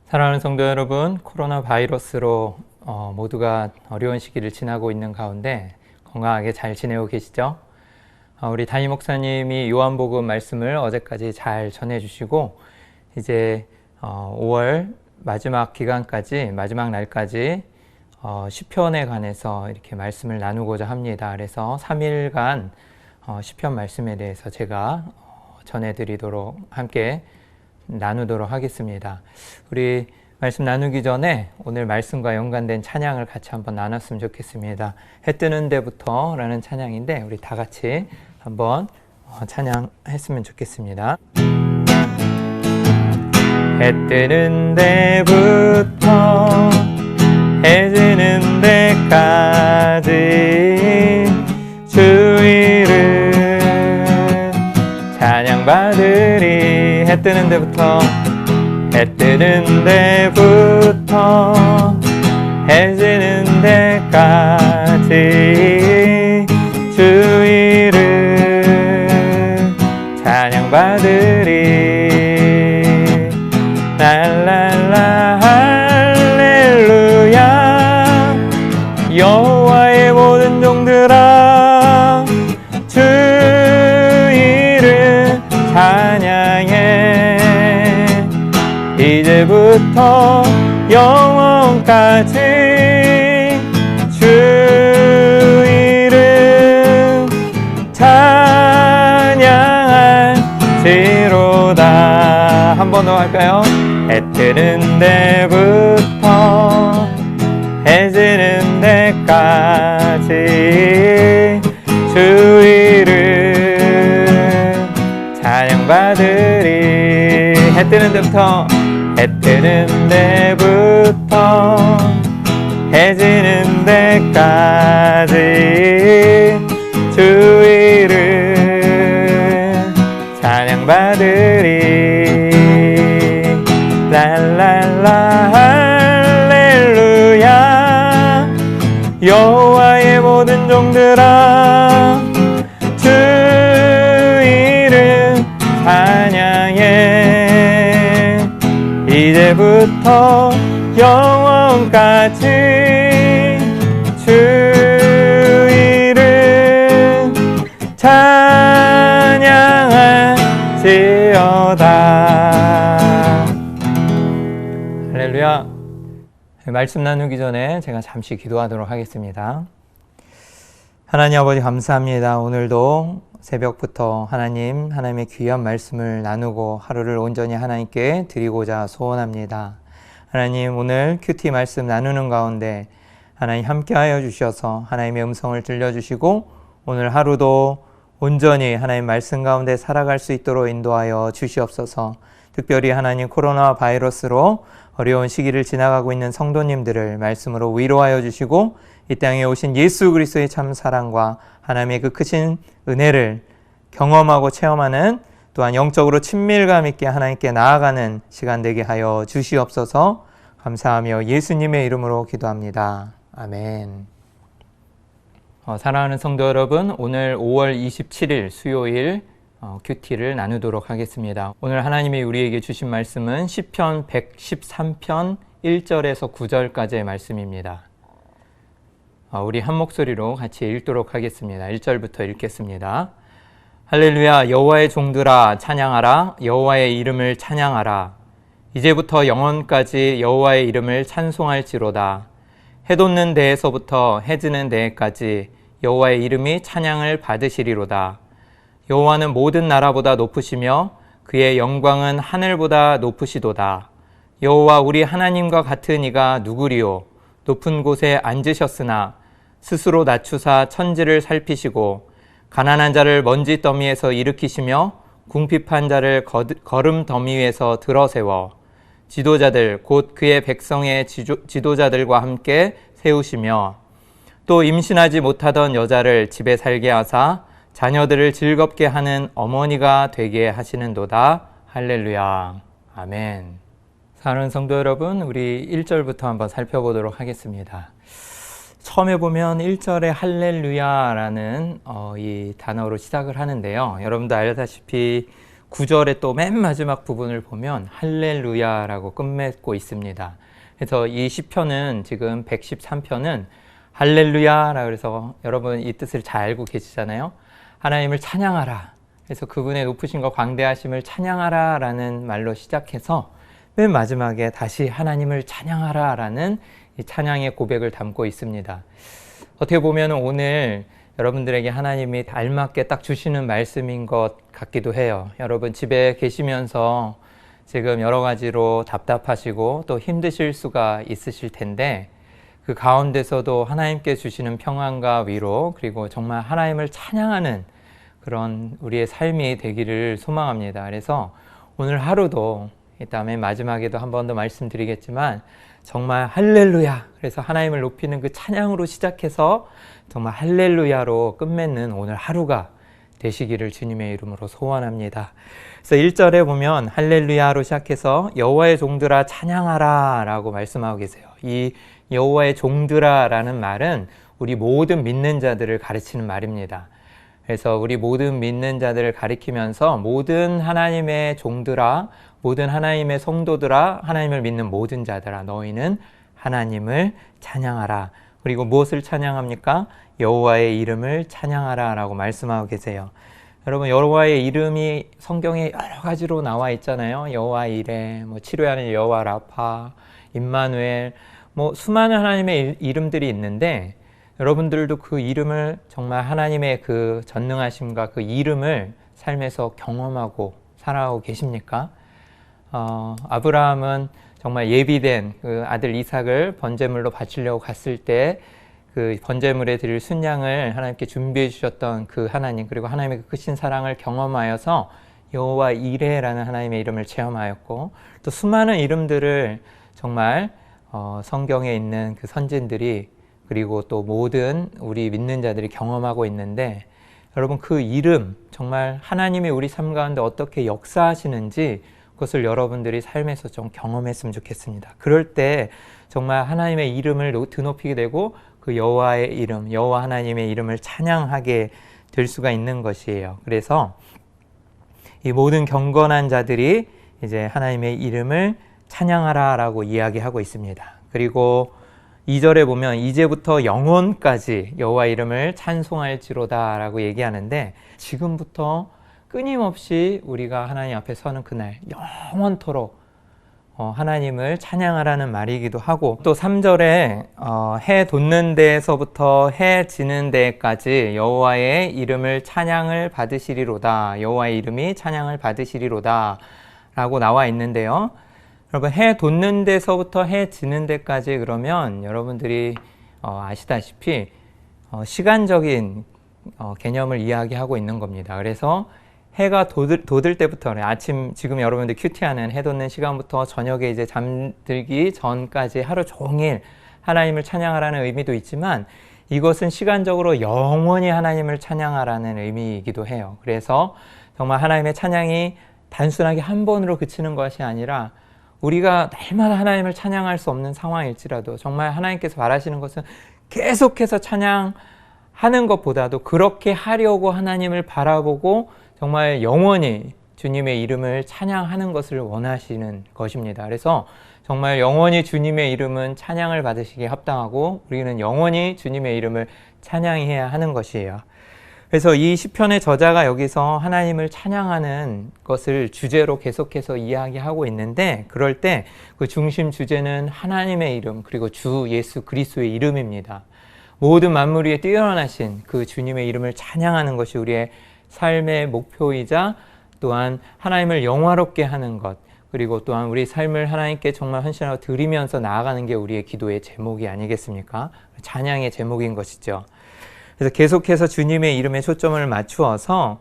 사랑하는 성도 여러분, 코로나 바이러스로 모두가 어려운 시기를 지나고 있는 가운데 건강하게 잘 지내고 계시죠? 우리 담임 목사님이 요한복음 말씀을 어제까지 잘 전해주시고 이제 5월 마지막 기간까지, 마지막 날까지 시편에 관해서 이렇게 말씀을 나누고자 합니다. 그래서 3일간 시편 말씀에 대해서 제가 전해드리도록 함께 나누도록 하겠습니다. 우리 말씀 나누기 전에 오늘 말씀과 연관된 찬양을 같이 한번 나눴으면 좋겠습니다. 해 뜨는 데부터 라는 찬양인데 우리 다 같이 한번 찬양했으면 좋겠습니다. 해 뜨는 데부터 해 지는 데까지 주 이름 찬양받으리. 해 뜨는 데부터 해 지는 데까지 주 이름 찬양받으리. 랄랄라 할렐루야 여호와의 모든 종들아 주 이름 찬양해. 이제부터 영원까지 주 이름 찬양할지로다. 한 번 더 할까요? 해 뜨는 데부터 해 지는 데까지 주 이름 찬양받으리. 해 뜨는 데부터 해 지는 데까지 주 이름 찬양받으리. 랄랄라 할렐루야 여호와의 모든 종들아 주 이름 찬양해. 이제부터 영원까지 주 이름 찬양할지어다. 할렐루야. 말씀 나누기 전에 제가 잠시 기도하도록 하겠습니다. 하나님 아버지 감사합니다. 오늘도 새벽부터 하나님의 귀한 말씀을 나누고 하루를 온전히 하나님께 드리고자 소원합니다. 하나님 오늘 큐티 말씀 나누는 가운데 하나님 함께하여 주셔서 하나님의 음성을 들려주시고 오늘 하루도 온전히 하나님 말씀 가운데 살아갈 수 있도록 인도하여 주시옵소서. 특별히 하나님 코로나 바이러스로 어려운 시기를 지나가고 있는 성도님들을 말씀으로 위로하여 주시고 이 땅에 오신 예수 그리스도의 참 사랑과 하나님의 그 크신 은혜를 경험하고 체험하는 또한 영적으로 친밀감 있게 하나님께 나아가는 시간 되게 하여 주시옵소서. 감사하며 예수님의 이름으로 기도합니다. 아멘. 사랑하는 성도 여러분, 오늘 5월 27일 수요일 큐티를 나누도록 하겠습니다. 오늘 하나님이 우리에게 주신 말씀은 시편 113편 1절에서 9절까지의 말씀입니다. 우리 한 목소리로 같이 읽도록 하겠습니다. 1절부터 읽겠습니다. 할렐루야 여호와의 종들아 찬양하라. 여호와의 이름을 찬양하라. 이제부터 영원까지 여호와의 이름을 찬송할지로다. 해 돋는 데에서부터 해 지는 데까지 여호와의 이름이 찬양을 받으시리로다. 여호와는 모든 나라보다 높으시며 그의 영광은 하늘보다 높으시도다. 여호와 우리 하나님과 같은 이가 누구리요. 높은 곳에 앉으셨으나 스스로 낮추사 천지를 살피시고 가난한 자를 먼지 더미에서 일으키시며 궁핍한 자를 거름 더미 위에서 들어세워 지도자들 곧 그의 백성의 지도자들과 함께 세우시며 또 임신하지 못하던 여자를 집에 살게 하사 자녀들을 즐겁게 하는 어머니가 되게 하시는도다. 할렐루야. 아멘. 사랑하는 성도 여러분, 우리 1절부터 한번 살펴보도록 하겠습니다. 처음에 보면 1절에 할렐루야라는 이 단어로 시작을 하는데요. 여러분도 알다시피 9절의 또 맨 마지막 부분을 보면 할렐루야라고 끝맺고 있습니다. 그래서 이 시편은 지금 113편은 할렐루야라 그래서 여러분 이 뜻을 잘 알고 계시잖아요. 하나님을 찬양하라. 그래서 그분의 높으신과 광대하심을 찬양하라 라는 말로 시작해서 맨 마지막에 다시 하나님을 찬양하라 라는 이 찬양의 고백을 담고 있습니다. 어떻게 보면 오늘 여러분들에게 하나님이 알맞게 딱 주시는 말씀인 것 같기도 해요. 여러분 집에 계시면서 지금 여러 가지로 답답하시고 또 힘드실 수가 있으실 텐데 그 가운데서도 하나님께 주시는 평안과 위로 그리고 정말 하나님을 찬양하는 그런 우리의 삶이 되기를 소망합니다. 그래서 오늘 하루도 이따 마지막에도 한 번 더 말씀드리겠지만 정말 할렐루야 그래서 하나님을 높이는 그 찬양으로 시작해서 정말 할렐루야로 끝맺는 오늘 하루가 되시기를 주님의 이름으로 소원합니다. 그래서 1절에 보면 할렐루야로 시작해서 여호와의 종들아 찬양하라 라고 말씀하고 계세요. 이 여호와의 종들아 라는 말은 우리 모든 믿는 자들을 가르치는 말입니다. 그래서 우리 모든 믿는 자들을 가리키면서 모든 하나님의 종들아, 모든 하나님의 성도들아, 하나님을 믿는 모든 자들아, 너희는 하나님을 찬양하라. 그리고 무엇을 찬양합니까? 여호와의 이름을 찬양하라 라고 말씀하고 계세요. 여러분 여호와의 이름이 성경에 여러 가지로 나와 있잖아요. 여호와 이레, 치료하는 여호와 라파, 임마누엘, 수많은 하나님의 이름들이 있는데 여러분들도 그 이름을 정말 하나님의 그 전능하심과 그 이름을 삶에서 경험하고 살아가고 계십니까? 아브라함은 정말 예비된 그 아들 이삭을 번제물로 바치려고 갔을 때 그 번제물에 드릴 순양을 하나님께 준비해 주셨던 그 하나님 그리고 하나님의 그 크신 사랑을 경험하여서 여호와 이레라는 하나님의 이름을 체험하였고 또 수많은 이름들을 정말 성경에 있는 그 선진들이 그리고 또 모든 우리 믿는 자들이 경험하고 있는데 여러분 그 이름 정말 하나님이 우리 삶 가운데 어떻게 역사하시는지 그것을 여러분들이 삶에서 좀 경험했으면 좋겠습니다. 그럴 때 정말 하나님의 이름을 드높이게 되고 그 여호와의 이름, 여호와 하나님의 이름을 찬양하게 될 수가 있는 것이에요. 그래서 이 모든 경건한 자들이 이제 하나님의 이름을 찬양하라라고 이야기하고 있습니다. 그리고 2절에 보면 이제부터 영원까지 여호와 이름을 찬송할지로다 라고 얘기하는데 지금부터 끊임없이 우리가 하나님 앞에 서는 그날 영원토록 하나님을 찬양하라는 말이기도 하고 또 3절에 해 돋는 데에서부터 해 지는 데까지 여호와의 이름을 찬양을 받으시리로다. 여호와의 이름이 찬양을 받으시리로다 라고 나와 있는데요. 여러분 해 돋는 데서부터 해 지는 데까지 그러면 여러분들이 아시다시피 시간적인 개념을 이야기하고 있는 겁니다. 그래서 해가 돋을 때부터 아침 지금 여러분들 큐티하는 해 돋는 시간부터 저녁에 이제 잠들기 전까지 하루 종일 하나님을 찬양하라는 의미도 있지만 이것은 시간적으로 영원히 하나님을 찬양하라는 의미이기도 해요. 그래서 정말 하나님의 찬양이 단순하게 한 번으로 그치는 것이 아니라 우리가 날마다 하나님을 찬양할 수 없는 상황일지라도 정말 하나님께서 바라시는 것은 계속해서 찬양하는 것보다도 그렇게 하려고 하나님을 바라보고 정말 영원히 주님의 이름을 찬양하는 것을 원하시는 것입니다. 그래서 정말 영원히 주님의 이름은 찬양을 받으시기에 합당하고 우리는 영원히 주님의 이름을 찬양해야 하는 것이에요. 그래서 이 시편의 저자가 여기서 하나님을 찬양하는 것을 주제로 계속해서 이야기하고 있는데 그럴 때 그 중심 주제는 하나님의 이름 그리고 주 예수 그리스도의 이름입니다. 모든 만물 위에 뛰어나신 그 주님의 이름을 찬양하는 것이 우리의 삶의 목표이자 또한 하나님을 영화롭게 하는 것 그리고 또한 우리 삶을 하나님께 정말 헌신하고 드리면서 나아가는 게 우리의 기도의 제목이 아니겠습니까? 찬양의 제목인 것이죠. 그래서 계속해서 주님의 이름에 초점을 맞추어서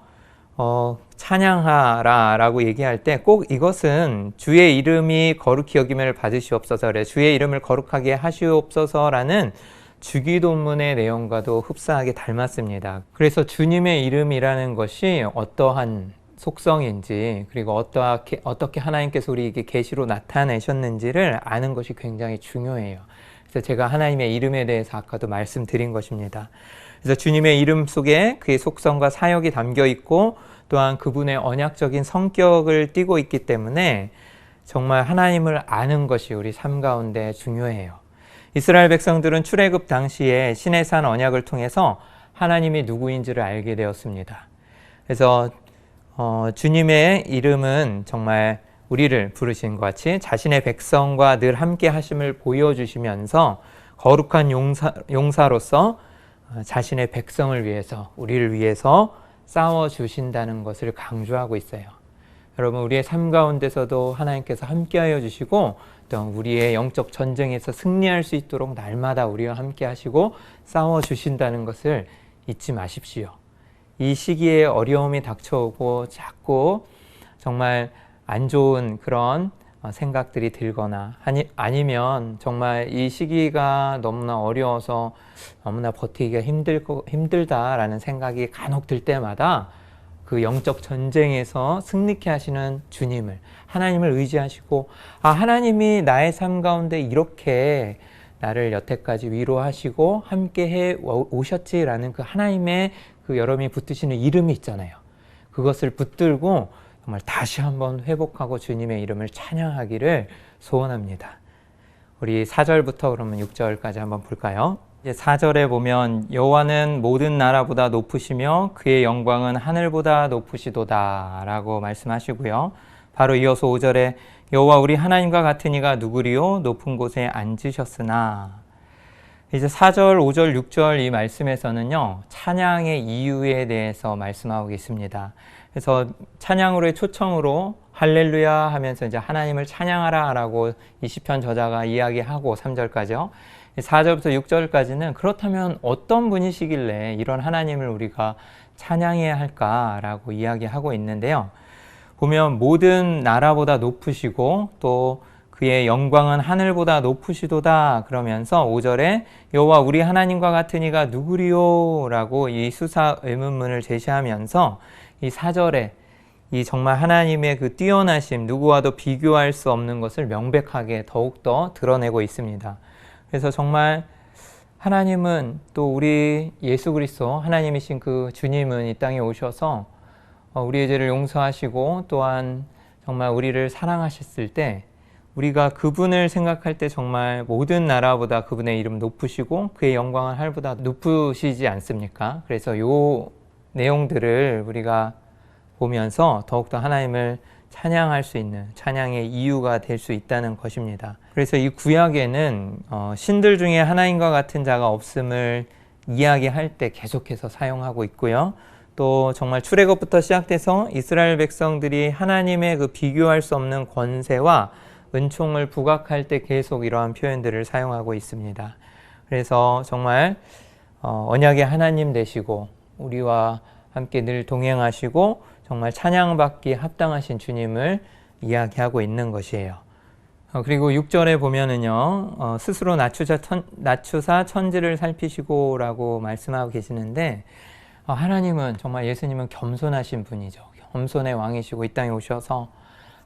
찬양하라 라고 얘기할 때 꼭 이것은 주의 이름이 거룩히 여김을 받으시옵소서 그래 주의 이름을 거룩하게 하시옵소서라는 주기도문의 내용과도 흡사하게 닮았습니다. 그래서 주님의 이름이라는 것이 어떠한 속성인지 그리고 어떻게 하나님께서 우리에게 계시로 나타내셨는지를 아는 것이 굉장히 중요해요. 그래서 제가 하나님의 이름에 대해서 아까도 말씀드린 것입니다. 그래서 주님의 이름 속에 그의 속성과 사역이 담겨 있고 또한 그분의 언약적인 성격을 띠고 있기 때문에 정말 하나님을 아는 것이 우리 삶 가운데 중요해요. 이스라엘 백성들은 출애굽 당시에 시내산 언약을 통해서 하나님이 누구인지를 알게 되었습니다. 그래서 주님의 이름은 정말 우리를 부르신 것 같이 자신의 백성과 늘 함께 하심을 보여주시면서 거룩한 용사로서 자신의 백성을 위해서, 우리를 위해서 싸워주신다는 것을 강조하고 있어요. 여러분, 우리의 삶 가운데서도 하나님께서 함께하여 주시고 또 우리의 영적 전쟁에서 승리할 수 있도록 날마다 우리와 함께 하시고 싸워주신다는 것을 잊지 마십시오. 이 시기에 어려움이 닥쳐오고 자꾸 정말 안 좋은 그런 생각들이 들거나 아니면 정말 이 시기가 너무나 어려워서 너무나 버티기가 힘들다라는 생각이 간혹 들 때마다 그 영적 전쟁에서 승리케 하시는 주님을, 하나님을 의지하시고 하나님이 나의 삶 가운데 이렇게 나를 여태까지 위로하시고 함께해 오셨지라는 그 하나님의 그 여러분이 붙드시는 이름이 있잖아요. 그것을 붙들고 정말 다시 한번 회복하고 주님의 이름을 찬양하기를 소원합니다. 우리 4절부터 그러면 6절까지 한번 볼까요? 이제 4절에 보면 여호와는 모든 나라보다 높으시며 그의 영광은 하늘보다 높으시도다 라고 말씀하시고요. 바로 이어서 5절에 여호와 우리 하나님과 같은 이가 누구리요? 높은 곳에 앉으셨으나. 이제 4절, 5절, 6절 이 말씀에서는요, 찬양의 이유에 대해서 말씀하고 있습니다. 그래서 찬양으로의 초청으로 할렐루야 하면서 이제 하나님을 찬양하라 라고 이 시편 저자가 이야기하고 3절까지요. 4절부터 6절까지는 그렇다면 어떤 분이시길래 이런 하나님을 우리가 찬양해야 할까라고 이야기하고 있는데요. 보면 모든 나라보다 높으시고 또 그의 영광은 하늘보다 높으시도다 그러면서 5절에 여호와 우리 하나님과 같은 이가 누구리요? 라고 이 수사 의문문을 제시하면서 이 4절에 이 정말 하나님의 그 뛰어나심, 누구와도 비교할 수 없는 것을 명백하게 더욱더 드러내고 있습니다. 그래서 정말 하나님은 또 우리 예수 그리스도 하나님이신 그 주님은 이 땅에 오셔서 우리의 죄를 용서하시고 또한 정말 우리를 사랑하셨을 때 우리가 그분을 생각할 때 정말 모든 나라보다 그분의 이름 높으시고 그의 영광은 하늘보다 높으시지 않습니까? 그래서 요 내용들을 우리가 보면서 더욱더 하나님을 찬양할 수 있는 찬양의 이유가 될 수 있다는 것입니다. 그래서 이 구약에는 신들 중에 하나님과 같은 자가 없음을 이야기할 때 계속해서 사용하고 있고요. 또 정말 출애굽부터 시작돼서 이스라엘 백성들이 하나님의 그 비교할 수 없는 권세와 은총을 부각할 때 계속 이러한 표현들을 사용하고 있습니다. 그래서 정말 언약의 하나님 되시고 우리와 함께 늘 동행하시고 정말 찬양받기 합당하신 주님을 이야기하고 있는 것이에요. 그리고 6절에 보면은요, 스스로 낮추사 천지를 살피시고 라고 말씀하고 계시는데, 하나님은 정말 예수님은 겸손하신 분이죠. 겸손의 왕이시고 이 땅에 오셔서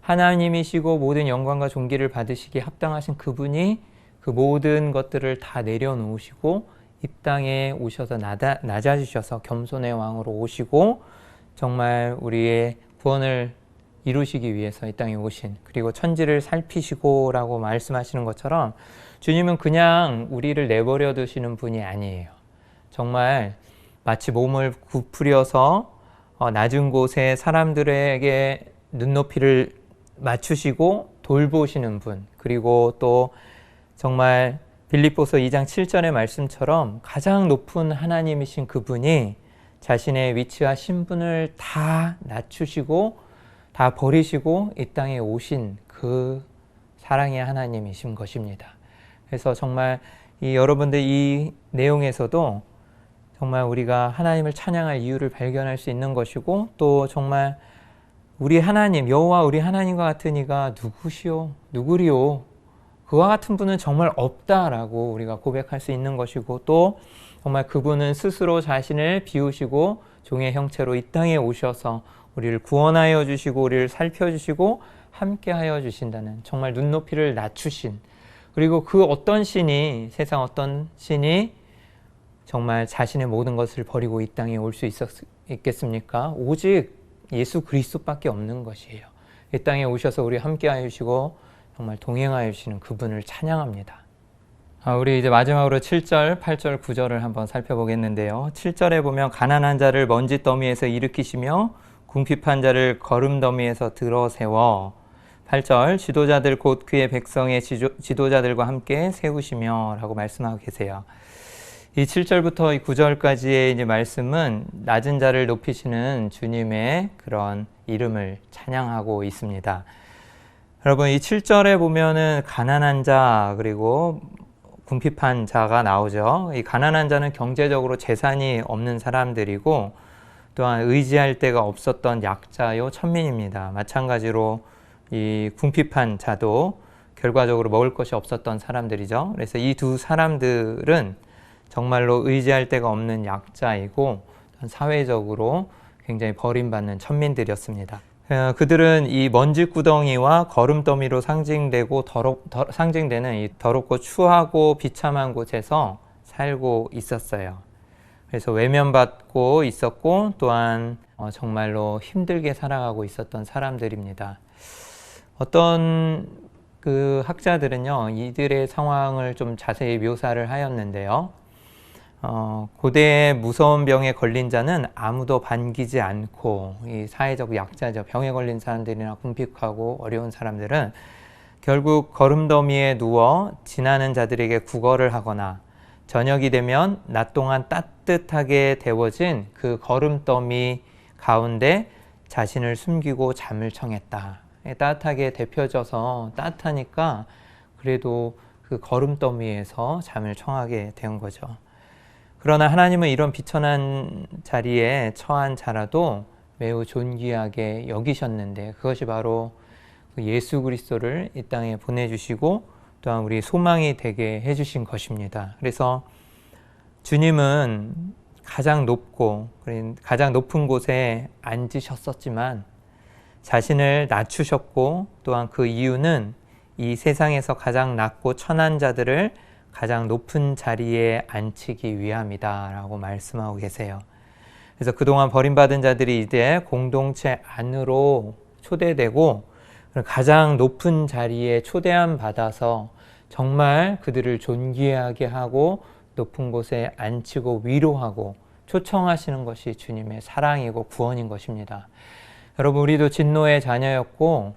하나님이시고 모든 영광과 존귀를 받으시기에 합당하신 그분이 그 모든 것들을 다 내려놓으시고 이 땅에 오셔서 낮아지셔서 겸손의 왕으로 오시고 정말 우리의 구원을 이루시기 위해서 이 땅에 오신, 그리고 천지를 살피시고 라고 말씀하시는 것처럼 주님은 그냥 우리를 내버려 두시는 분이 아니에요. 정말 마치 몸을 부풀려서 낮은 곳에 사람들에게 눈높이를 맞추시고 돌보시는 분, 그리고 또 정말 빌립보서 2장 7절의 말씀처럼 가장 높은 하나님이신 그분이 자신의 위치와 신분을 다 낮추시고 다 버리시고 이 땅에 오신 그 사랑의 하나님이신 것입니다. 그래서 정말 여러분들 이 내용에서도 정말 우리가 하나님을 찬양할 이유를 발견할 수 있는 것이고 또 정말 우리 하나님, 여호와 우리 하나님과 같은 이가 누구시오? 누구리오? 그와 같은 분은 정말 없다라고 우리가 고백할 수 있는 것이고 또 정말 그분은 스스로 자신을 비우시고 종의 형체로 이 땅에 오셔서 우리를 구원하여 주시고 우리를 살펴주시고 함께하여 주신다는 정말 눈높이를 낮추신, 그리고 그 어떤 신이, 세상 어떤 신이 정말 자신의 모든 것을 버리고 이 땅에 올 수 있겠습니까? 오직 예수 그리스도밖에 없는 것이에요. 이 땅에 오셔서 우리 함께하여 주시고 정말 동행하여 주시는 그분을 찬양합니다. 우리 이제 마지막으로 7절, 8절, 9절을 한번 살펴보겠는데요. 7절에 보면 가난한 자를 먼지 더미에서 일으키시며 궁핍한 자를 거름 더미에서 들어 세워. 8절 지도자들 곧 그의 백성의 지도자들과 함께 세우시며 라고 말씀하고 계세요. 이 7절부터 이 9절까지의 이제 말씀은 낮은 자를 높이시는 주님의 그런 이름을 찬양하고 있습니다. 여러분 이 7절에 보면은 가난한 자 그리고 궁핍한 자가 나오죠. 이 가난한 자는 경제적으로 재산이 없는 사람들이고 또한 의지할 데가 없었던 약자요 천민입니다. 마찬가지로 이 궁핍한 자도 결과적으로 먹을 것이 없었던 사람들이죠. 그래서 이 두 사람들은 정말로 의지할 데가 없는 약자이고 사회적으로 굉장히 버림받는 천민들이었습니다. 그들은 이 먼지구덩이와 거름더미로 상징되는 이 더럽고 추하고 비참한 곳에서 살고 있었어요. 그래서 외면받고 있었고 또한 정말로 힘들게 살아가고 있었던 사람들입니다. 어떤 그 학자들은요, 이들의 상황을 좀 자세히 묘사를 하였는데요. 고대의 무서운 병에 걸린 자는 아무도 반기지 않고, 이 사회적 약자죠. 병에 걸린 사람들이나 궁핍하고 어려운 사람들은 결국 거름더미에 누워 지나는 자들에게 구걸을 하거나 저녁이 되면 낮 동안 따뜻하게 데워진 그 거름더미 가운데 자신을 숨기고 잠을 청했다. 따뜻하게 데펴져서 따뜻하니까 그래도 그 거름더미에서 잠을 청하게 된 거죠. 그러나 하나님은 이런 비천한 자리에 처한 자라도 매우 존귀하게 여기셨는데 그것이 바로 예수 그리스도를 이 땅에 보내주시고 또한 우리 소망이 되게 해주신 것입니다. 그래서 주님은 가장 높은 곳에 앉으셨었지만 자신을 낮추셨고 또한 그 이유는 이 세상에서 가장 낮고 천한 자들을 가장 높은 자리에 앉히기 위함이다 라고 말씀하고 계세요. 그래서 그동안 버림받은 자들이 이제 공동체 안으로 초대되고 가장 높은 자리에 초대함 받아서 정말 그들을 존귀하게 하고 높은 곳에 앉히고 위로하고 초청하시는 것이 주님의 사랑이고 구원인 것입니다. 여러분, 우리도 진노의 자녀였고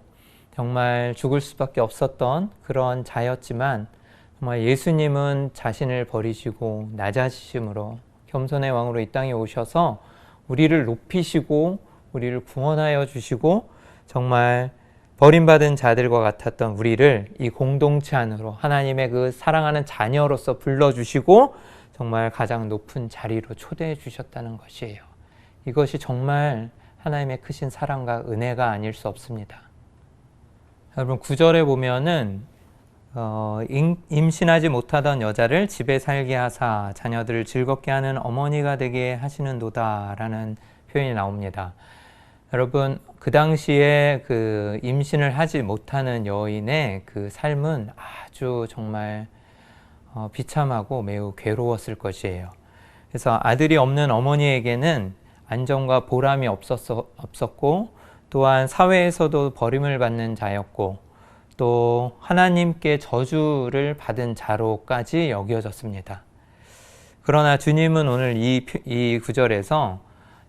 정말 죽을 수밖에 없었던 그런 자였지만 정말 예수님은 자신을 버리시고 낮아지심으로 겸손의 왕으로 이 땅에 오셔서 우리를 높이시고 우리를 구원하여 주시고 정말 버림받은 자들과 같았던 우리를 이 공동체 안으로 하나님의 그 사랑하는 자녀로서 불러주시고 정말 가장 높은 자리로 초대해 주셨다는 것이에요. 이것이 정말 하나님의 크신 사랑과 은혜가 아닐 수 없습니다. 여러분 9절에 보면은 임신하지 못하던 여자를 집에 살게 하사 자녀들을 즐겁게 하는 어머니가 되게 하시는도다 라는 표현이 나옵니다. 여러분 그 당시에 그 임신을 하지 못하는 여인의 그 삶은 아주 정말 비참하고 매우 괴로웠을 것이에요. 그래서 아들이 없는 어머니에게는 안정과 보람이 없었고 또한 사회에서도 버림을 받는 자였고 또 하나님께 저주를 받은 자로까지 여겨졌습니다. 그러나 주님은 오늘 이 구절에서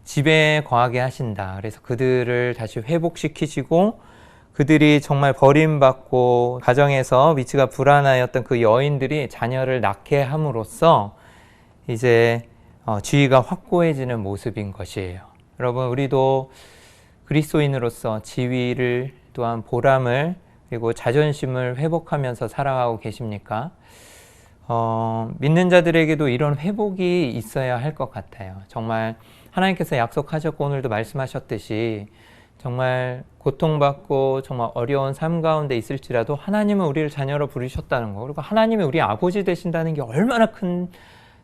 집에 거하게 하신다. 그래서 그들을 다시 회복시키시고 그들이 정말 버림받고 가정에서 위치가 불안하였던 그 여인들이 자녀를 낳게 함으로써 이제 지위가 확고해지는 모습인 것이에요. 여러분 우리도 그리스도인으로서 지위를 또한 보람을 그리고 자존심을 회복하면서 살아가고 계십니까? 믿는 자들에게도 이런 회복이 있어야 할 것 같아요. 정말 하나님께서 약속하셨고 오늘도 말씀하셨듯이 정말 고통받고 정말 어려운 삶 가운데 있을지라도 하나님은 우리를 자녀로 부르셨다는 거 그리고 하나님이 우리 아버지 되신다는 게 얼마나 큰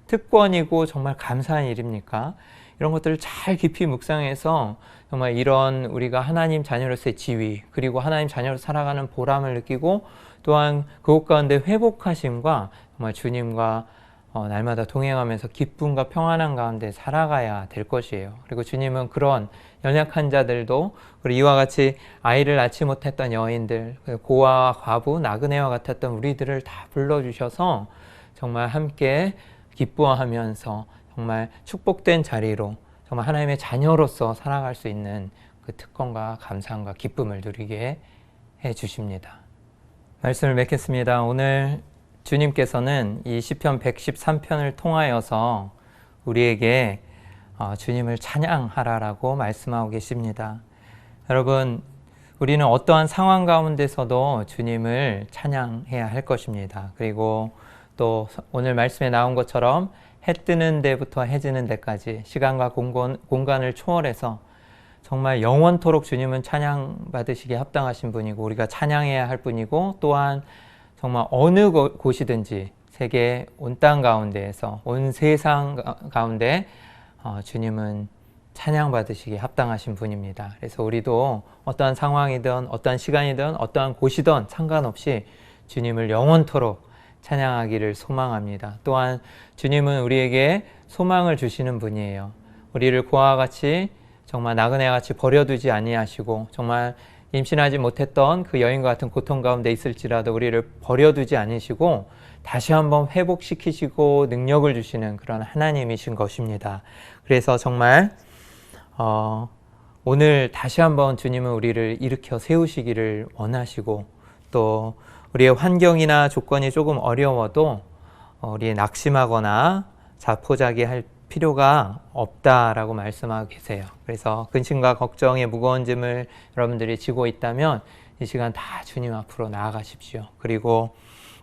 특권이고 정말 감사한 일입니까? 이런 것들을 잘 깊이 묵상해서 정말 이런 우리가 하나님 자녀로서의 지위 그리고 하나님 자녀로 살아가는 보람을 느끼고 또한 그것 가운데 회복하심과 정말 주님과 날마다 동행하면서 기쁨과 평안한 가운데 살아가야 될 것이에요. 그리고 주님은 그런 연약한 자들도, 그리고 이와 같이 아이를 낳지 못했던 여인들, 고아와 과부, 나그네와 같았던 우리들을 다 불러주셔서 정말 함께 기뻐하면서 정말 축복된 자리로 정말 하나님의 자녀로서 살아갈 수 있는 그 특권과 감사함과 기쁨을 누리게 해 주십니다. 말씀을 맺겠습니다. 오늘 주님께서는 이 시편 113편을 통하여서 우리에게 주님을 찬양하라라고 말씀하고 계십니다. 여러분, 우리는 어떠한 상황 가운데서도 주님을 찬양해야 할 것입니다. 그리고 또 오늘 말씀에 나온 것처럼 해 뜨는 데부터 해 지는 데까지 시간과 공간을 초월해서 정말 영원토록 주님은 찬양받으시기에 합당하신 분이고 우리가 찬양해야 할 분이고, 또한 정말 어느 곳이든지 세계 온 땅 가운데에서 온 세상 가운데 주님은 찬양받으시기에 합당하신 분입니다. 그래서 우리도 어떠한 상황이든 어떠한 시간이든 어떠한 곳이든 상관없이 주님을 영원토록 찬양하기를 소망합니다. 또한 주님은 우리에게 소망을 주시는 분이에요. 우리를 고아와 같이 정말 나그네와 같이 버려두지 아니하시고, 정말 임신하지 못했던 그 여인과 같은 고통 가운데 있을지라도 우리를 버려두지 않으시고 다시 한번 회복시키시고 능력을 주시는 그런 하나님이신 것입니다. 그래서 정말 오늘 다시 한번 주님은 우리를 일으켜 세우시기를 원하시고, 또 우리의 환경이나 조건이 조금 어려워도 우리 낙심하거나 자포자기할 필요가 없다라고 말씀하고 계세요. 그래서 근심과 걱정의 무거운 짐을 여러분들이 지고 있다면 이 시간 다 주님 앞으로 나아가십시오. 그리고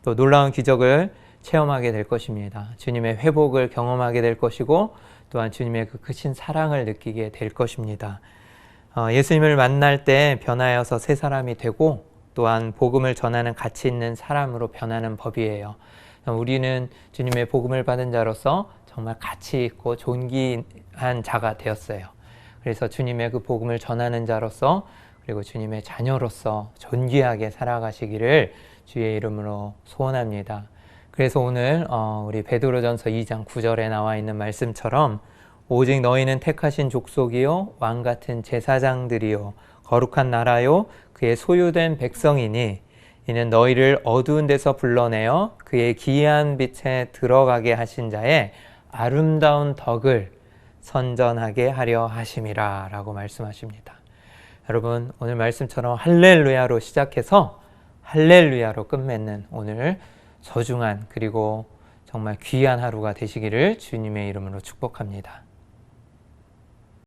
또 놀라운 기적을 체험하게 될 것입니다. 주님의 회복을 경험하게 될 것이고, 또한 주님의 그 크신 사랑을 느끼게 될 것입니다. 예수님을 만날 때 변하여서 새 사람이 되고, 또한 복음을 전하는 가치 있는 사람으로 변하는 법이에요. 우리는 주님의 복음을 받은 자로서 정말 가치 있고 존귀한 자가 되었어요. 그래서 주님의 그 복음을 전하는 자로서, 그리고 주님의 자녀로서 존귀하게 살아가시기를 주의 이름으로 소원합니다. 그래서 오늘 우리 베드로전서 2장 9절에 나와 있는 말씀처럼 오직 너희는 택하신 족속이요 왕 같은 제사장들이요 거룩한 나라요 그의 소유된 백성이니 이는 너희를 어두운 데서 불러내어 그의 기이한 빛에 들어가게 하신 자의 아름다운 덕을 선전하게 하려 하심이라 라고 말씀하십니다. 여러분, 오늘 말씀처럼 할렐루야로 시작해서 할렐루야로 끝맺는 오늘 소중한 그리고 정말 귀한 하루가 되시기를 주님의 이름으로 축복합니다.